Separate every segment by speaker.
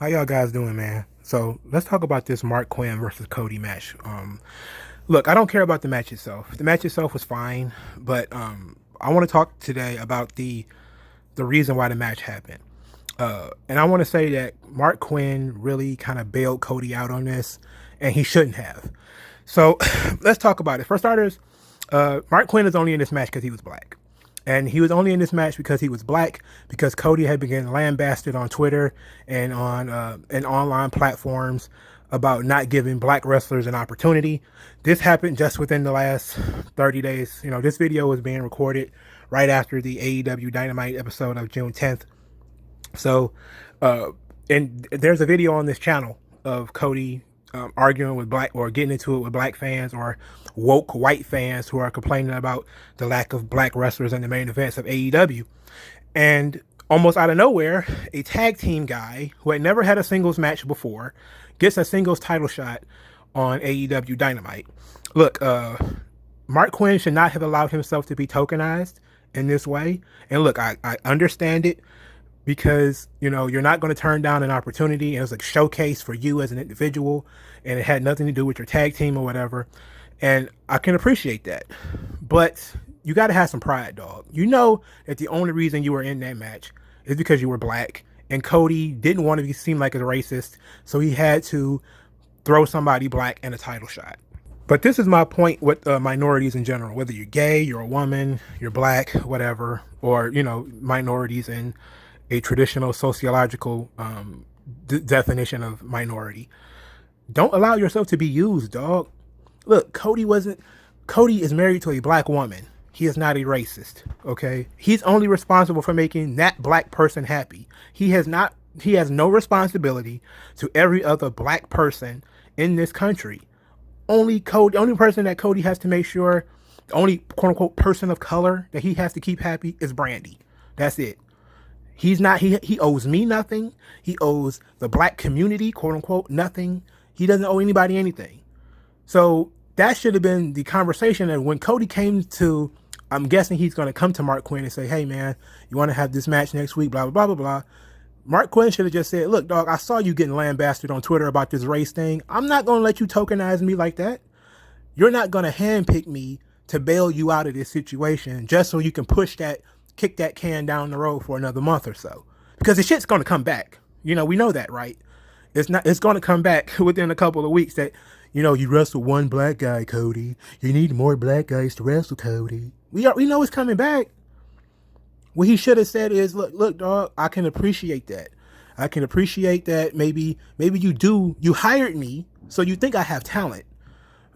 Speaker 1: How y'all guys doing, man? So let's talk about this Marq Quen versus Cody match. Look, I don't care about the match itself. The match itself was fine, but I want to talk today about the reason why the match happened. And I want to say that Marq Quen really kind of bailed Cody out on this, and he shouldn't have. So let's talk about it. For starters, Marq Quen is only in this match because he was black. And he was only in this match because he was black, because Cody had been getting lambasted on Twitter and on and online platforms about not giving black wrestlers an opportunity. This happened just within the last 30 days. You know, this video was being recorded right after the AEWDynamite episode of June 10th. So, and there's a video on this channel of Cody arguing with black, or getting into it with black fans or woke white fans who are complaining about the lack of black wrestlers in the main events of AEW. And almost out of nowhere, a tag team guy who had never had a singles match before gets a singles title shot on AEW Dynamite. Look, Marq Quen should not have allowed himself to be tokenized in this way. And look, I understand it, because, you know, you're not going to turn down an opportunity, and it was a showcase for you as an individual, and it had nothing to do with your tag team or whatever. And I can appreciate that. But you got to have some pride, dog. You know that the only reason you were in that match is because you were black, and Cody didn't want to seem like a racist, so he had to throw somebody black in a title shot. But this is my point with minorities in general, whether you're gay, you're a woman, you're black, whatever, or, you know, minorities in a traditional sociological definition of minority. Don't allow yourself to be used, dog. Look, Cody is married to a black woman. He is not a racist, okay? He's only responsible for making that black person happy. He has no responsibility to every other black person in this country. The only person that Cody has to make sure, the only quote unquote person of color that he has to keep happy is Brandy. That's it. He owes me nothing. He owes the black community, quote unquote, nothing. He doesn't owe anybody anything. So that should have been the conversation. And when Cody came to, I'm guessing he's going to come to Marq Quen and say, hey man, you want to have this match next week, blah, blah, blah, blah, blah. Marq Quen should have just said, look, dog, I saw you getting lambasted on Twitter about this race thing. I'm not going to let you tokenize me like that. You're not going to handpick me to bail you out of this situation just so you can kick that can down the road for another month or so. Because the shit's going to come back. You know, we know that, right? It's going to come back within a couple of weeks that, you know, you wrestle one black guy, Cody. You need more black guys to wrestle, Cody. We know it's coming back. What he should have said is, look, dog, I can appreciate that. I can appreciate that. Maybe you hired me, so you think I have talent.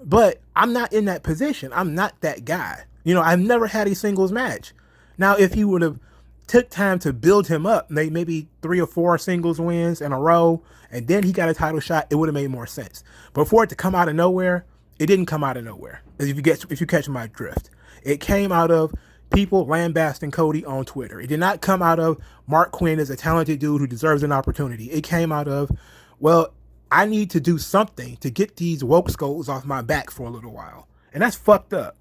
Speaker 1: But I'm not in that position. I'm not that guy. You know, I've never had a singles match. Now, if he would have took time to build him up, maybe 3 or 4 singles wins in a row, and then he got a title shot, it would have made more sense. But for it to come out of nowhere, it didn't come out of nowhere. If you catch my drift, it came out of people lambasting Cody on Twitter. It did not come out of Marq Quen is a talented dude who deserves an opportunity. It came out of, well, I need to do something to get these woke skulls off my back for a little while. And that's fucked up.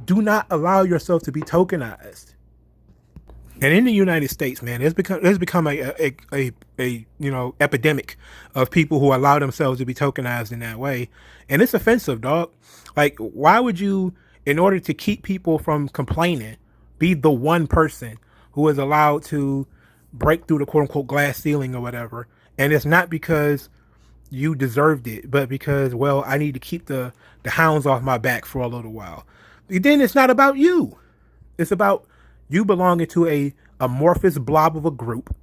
Speaker 1: Do not allow yourself to be tokenized. And in the United States, man, there's become a you know, epidemic of people who allow themselves to be tokenized in that way. And it's offensive, dog. Like, why would you, in order to keep people from complaining, be the one person who is allowed to break through the quote unquote glass ceiling or whatever? And it's not because you deserved it, but because, well, I need to keep the hounds off my back for a little while. Then it's not about you. It's about you belonging to a amorphous blob of a group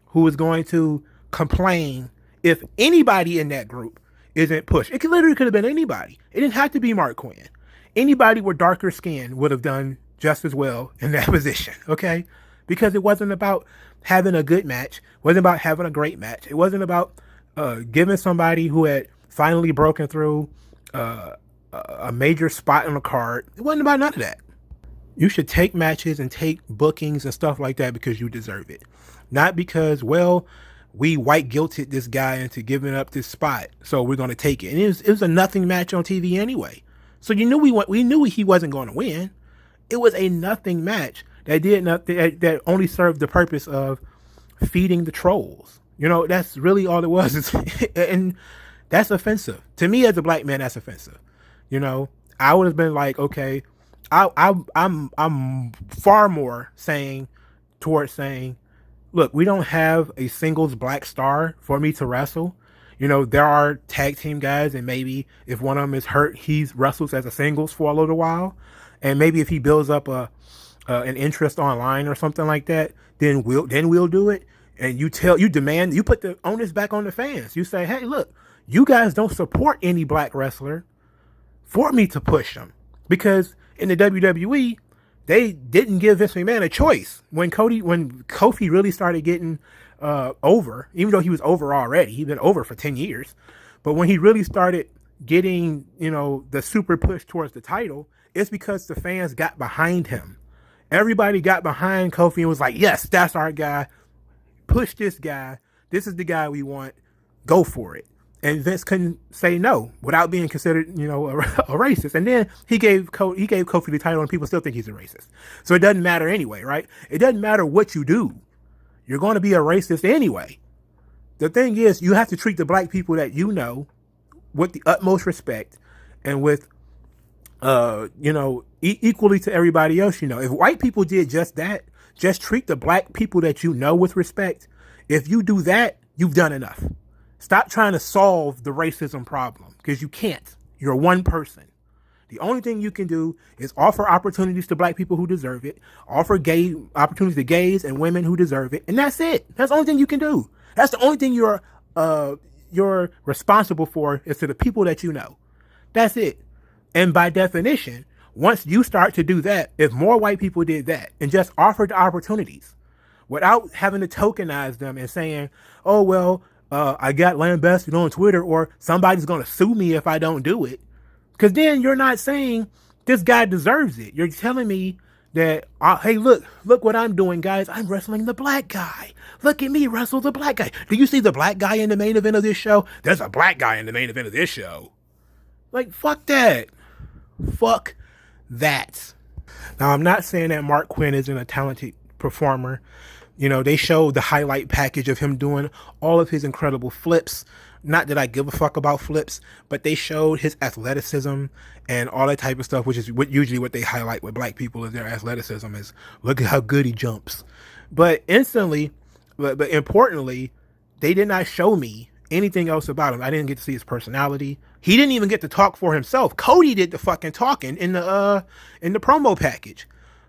Speaker 1: who is going to complain if anybody in that group isn't pushed. It literally could have been anybody. It didn't have to be Marq Quen. Anybody with darker skin would have done just as well in that position, okay? Because it wasn't about having a good match. It wasn't about having a great match. It wasn't about giving somebody who had finally broken through a major spot on the card. It wasn't about none of that. You should take matches and take bookings and stuff like that because you deserve it. Not because, well, we white guilted this guy into giving up this spot, so we're going to take it. And it was a nothing match on TV anyway. So we knew he wasn't going to win. It was a nothing match that did nothing, that only served the purpose of feeding the trolls. You know, that's really all it was. And that's offensive. To me as a black man, that's offensive. You know, I would have been like, okay, I'm far more saying towards saying, look, we don't have a singles black star for me to wrestle. You know, there are tag team guys, and maybe if one of them is hurt, he wrestles as a singles for a little while, and maybe if he builds up an interest online or something like that, then we'll do it. And you demand, you put the onus back on the fans. You say, hey, look, you guys don't support any black wrestler for me to push them, because in the WWE they didn't give Vince McMahon a choice when Kofi really started getting over, even though he was over already. He'd been over for 10 years. But when he really started getting, you know, the super push towards the title, it's because the fans got behind him. Everybody got behind Kofi and was like, yes, that's our guy. Push this guy. This is the guy we want. Go for it. And Vince couldn't say no without being considered, you know, a racist. And then he gave Kofi the title, and people still think he's a racist. So it doesn't matter anyway, right? It doesn't matter what you do. You're going to be a racist anyway. The thing is, you have to treat the black people that you know with the utmost respect and with, you know, equally to everybody else you know. If white people did just that, just treat the black people that you know with respect. If you do that, you've done enough. Stop trying to solve the racism problem, because you can't. You're one person. The only thing you can do is offer opportunities to black people who deserve it, offer gay opportunities to gays and women who deserve it, and that's it. That's the only thing you can do. That's the only thing you're responsible for, is to the people that you know. That's it. And by definition, once you start to do that, if more white people did that and just offered the opportunities without having to tokenize them and saying, oh, well, I got lambasted on Twitter, or somebody's going to sue me if I don't do it. Because then you're not saying this guy deserves it. You're telling me that, hey, look what I'm doing, guys. I'm wrestling the black guy. Look at me wrestle the black guy. Do you see the black guy in the main event of this show? There's a black guy in the main event of this show. Like, fuck that. Fuck that. Now, I'm not saying that Marq Quen isn't a talented performer. You know, they showed the highlight package of him doing all of his incredible flips. Not that I give a fuck about flips, but they showed his athleticism and all that type of stuff, which is usually what they highlight with black people, is their athleticism, is look at how good he jumps. But importantly, they did not show me anything else about him. I didn't get to see his personality. He didn't even get to talk for himself. Cody did the fucking talking in the promo package.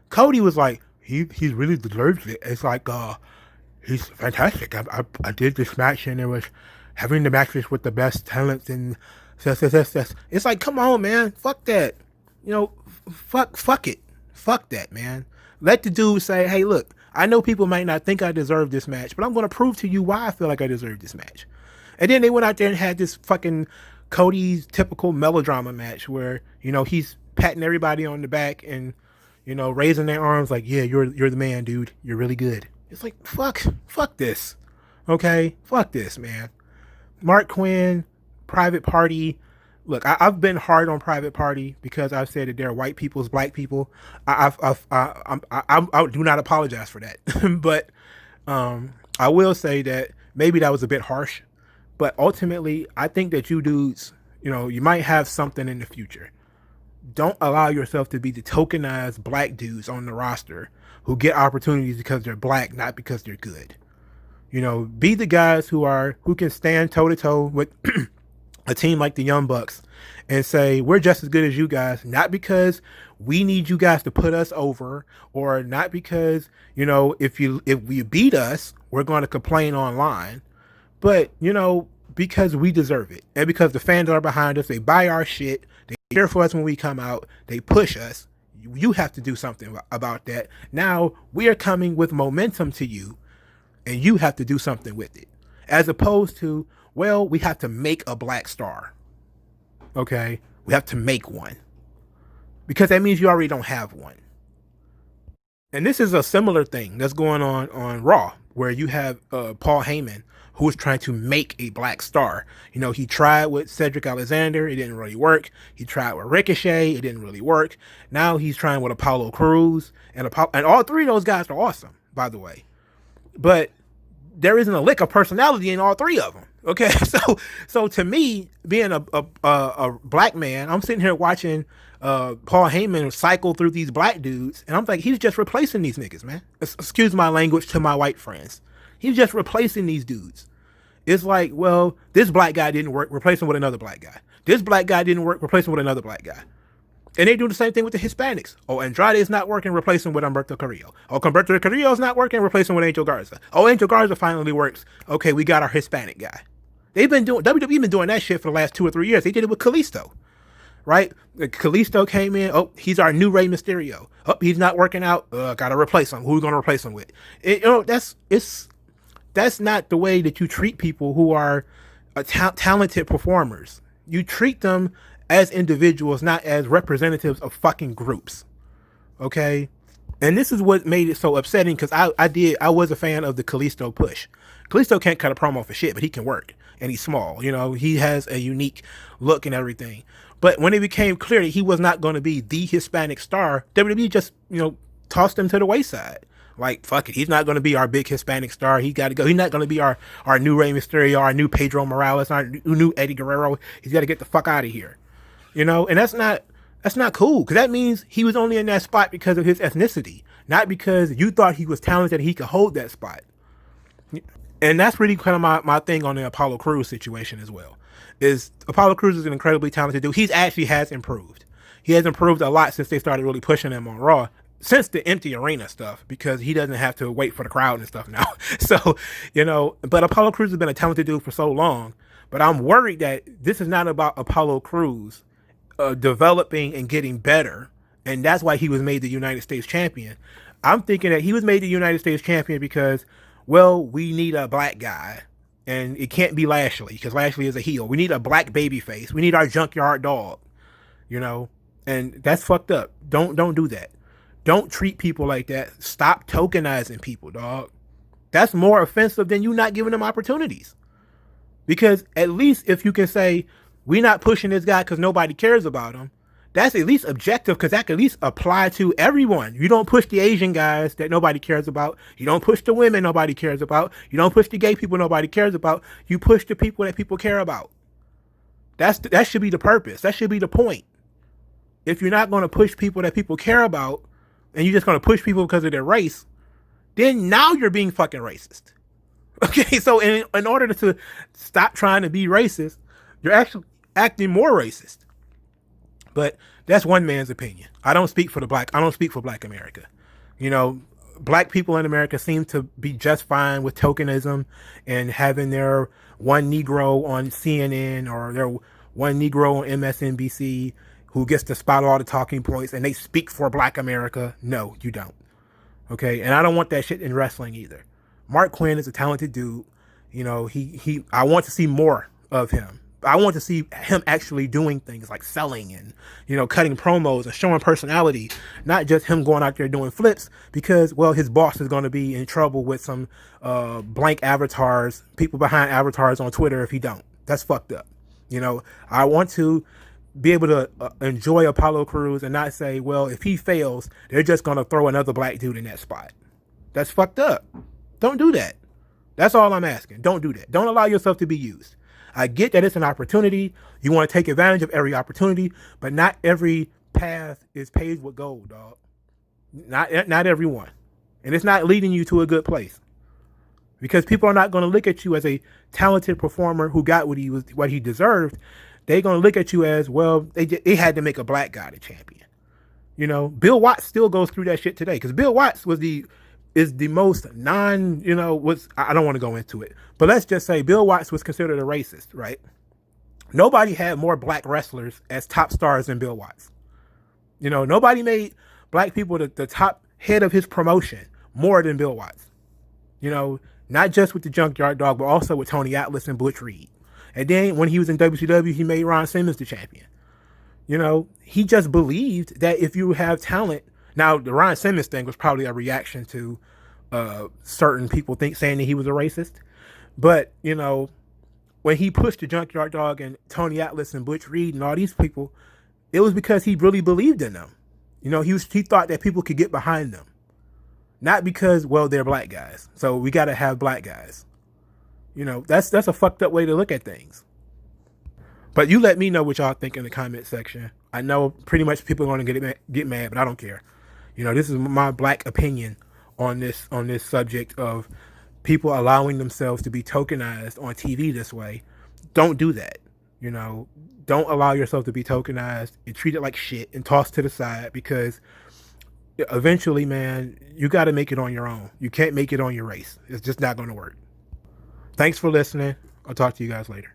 Speaker 1: Cody was like, He really deserves it. It's like, he's fantastic. I did this match, and it was having the matches with the best talents, and it's like, come on, man, fuck that. You know, fuck it. Fuck that, man. Let the dude say, hey, look, I know people might not think I deserve this match, but I'm going to prove to you why I feel like I deserve this match. And then they went out there and had this fucking Cody's typical melodrama match where, you know, he's patting everybody on the back and, you know, raising their arms like, yeah, you're the man, dude. You're really good. It's like, fuck this. Okay? Fuck this, man. Marq Quen, Private Party. Look, I've been hard on Private Party because I've said that they're white people's black people. I do not apologize for that. But I will say that maybe that was a bit harsh. But ultimately, I think that you dudes, you know, you might have something in the future. Don't allow yourself to be the tokenized black dudes on the roster who get opportunities because they're black, not because they're good. You know, be the guys who can stand toe to toe with a team like the Young Bucks and say, we're just as good as you guys, not because we need you guys to put us over, or not because, you know, if you beat us, we're going to complain online, but, you know, because we deserve it. And because the fans are behind us, they buy our shit, they cheer for us when we come out, they push us. You have to do something about that. Now we are coming with momentum to you, and you have to do something with it. As opposed to, well, we have to make a black star. Okay? We have to make one. Because that means you already don't have one. And this is a similar thing that's going on Raw, where you have Paul Heyman, who is trying to make a black star. You know, he tried with Cedric Alexander. It didn't really work. He tried with Ricochet. It didn't really work. Now he's trying with Apollo Crews. And all three of those guys are awesome, by the way. But there isn't a lick of personality in all three of them. Okay, so to me, being a black man, I'm sitting here watching Paul Heyman cycle through these black dudes, and I'm like, he's just replacing these niggas, man. Excuse my language to my white friends. He's just replacing these dudes. It's like, well, this black guy didn't work, replace him with another black guy. This black guy didn't work, replace him with another black guy. And they do the same thing with the Hispanics. Oh, Andrade is not working, replace him with Humberto Carrillo. Oh, Humberto Carrillo is not working, replace him with Angel Garza. Oh, Angel Garza finally works. Okay, we got our Hispanic guy. WWE been doing that shit for the last 2 or 3 years. They did it with Kalisto, right? Kalisto came in. Oh, he's our new Rey Mysterio. Oh, he's not working out. Gotta replace him. Who are we gonna replace him with? That's not the way that you treat people who are talented performers. You treat them as individuals, not as representatives of fucking groups. Okay? And this is what made it so upsetting, because I was a fan of the Kalisto push. Kalisto can't cut a promo for shit, but he can work. And he's small. You know, he has a unique look and everything. But when it became clear that he was not going to be the Hispanic star, WWE just, tossed him to the wayside. Like, fuck it. He's not going to be our big Hispanic star. He got to go. He's not going to be our new Rey Mysterio, our new Pedro Morales, our new Eddie Guerrero. He's got to get the fuck out of here. And that's not cool, because that means he was only in that spot because of his ethnicity, not because you thought he was talented and he could hold that spot. And that's really kind of my thing on the Apollo Crews situation as well. Is Apollo Crews is an incredibly talented dude. He actually has improved. He has improved a lot since they started really pushing him on Raw, since the empty arena stuff, because he doesn't have to wait for the crowd and stuff now. So, but Apollo Crews has been a talented dude for so long. But I'm worried that this is not about Apollo Crews developing and getting better, and that's why he was made the United States champion. I'm thinking that he was made the United States champion because, well, we need a black guy, and it can't be Lashley, because Lashley is a heel. We need a black baby face. We need our junkyard dog, and that's fucked up. Don't do that. Don't treat people like that. Stop tokenizing people, dog. That's more offensive than you not giving them opportunities. Because at least if you can say, we're not pushing this guy because nobody cares about him, that's at least objective, because that can at least apply to everyone. You don't push the Asian guys that nobody cares about. You don't push the women nobody cares about. You don't push the gay people nobody cares about. You push the people that people care about. That should be the purpose. That should be the point. If you're not going to push people that people care about, and you're just going to push people because of their race, then now you're being fucking racist. Okay, so in order to stop trying to be racist, you're actually acting more racist. But that's one man's opinion. I don't speak for Black America. Black people in America seem to be just fine with tokenism and having their one Negro on CNN or their one Negro on MSNBC who gets to spot all the talking points and they speak for Black America. No, you don't. Okay, and I don't want that shit in wrestling either. Marq Quen is a talented dude. I want to see more of him. I want to see him actually doing things like selling and, cutting promos and showing personality, not just him going out there doing flips because, well, his boss is going to be in trouble with some blank avatars, people behind avatars on Twitter if he don't. That's fucked up. I want to be able to enjoy Apollo Crews and not say, well, if he fails, they're just going to throw another black dude in that spot. That's fucked up. Don't do that. That's all I'm asking. Don't do that. Don't allow yourself to be used. I get that it's an opportunity. You want to take advantage of every opportunity, but not every path is paved with gold, dog. Not every one. And it's not leading you to a good place. Because people are not going to look at you as a talented performer who got what he deserved. They're going to look at you as, well, they had to make a black guy the champion. Bill Watts still goes through that shit today, because Bill Watts is the most I don't want to go into it, but let's just say Bill Watts was considered a racist, right? Nobody had more black wrestlers as top stars than Bill Watts. Nobody made black people the top head of his promotion more than Bill Watts. Not just with the Junkyard Dog, but also with Tony Atlas and Butch Reed. And then when he was in WCW, he made Ron Simmons the champion. He just believed that if you have talent. Now, the Ron Simmons thing was probably a reaction to certain people saying that he was a racist. But, when he pushed the Junkyard Dog and Tony Atlas and Butch Reed and all these people, it was because he really believed in them. He thought that people could get behind them. Not because, well, they're black guys, so we got to have black guys. That's a fucked up way to look at things. But you let me know what y'all think in the comment section. I know pretty much people are going to get mad, but I don't care. This is my black opinion on this subject of people allowing themselves to be tokenized on TV this way. Don't do that. Don't allow yourself to be tokenized and treat it like shit and tossed to the side, because eventually, man, you got to make it on your own. You can't make it on your race. It's just not going to work. Thanks for listening. I'll talk to you guys later.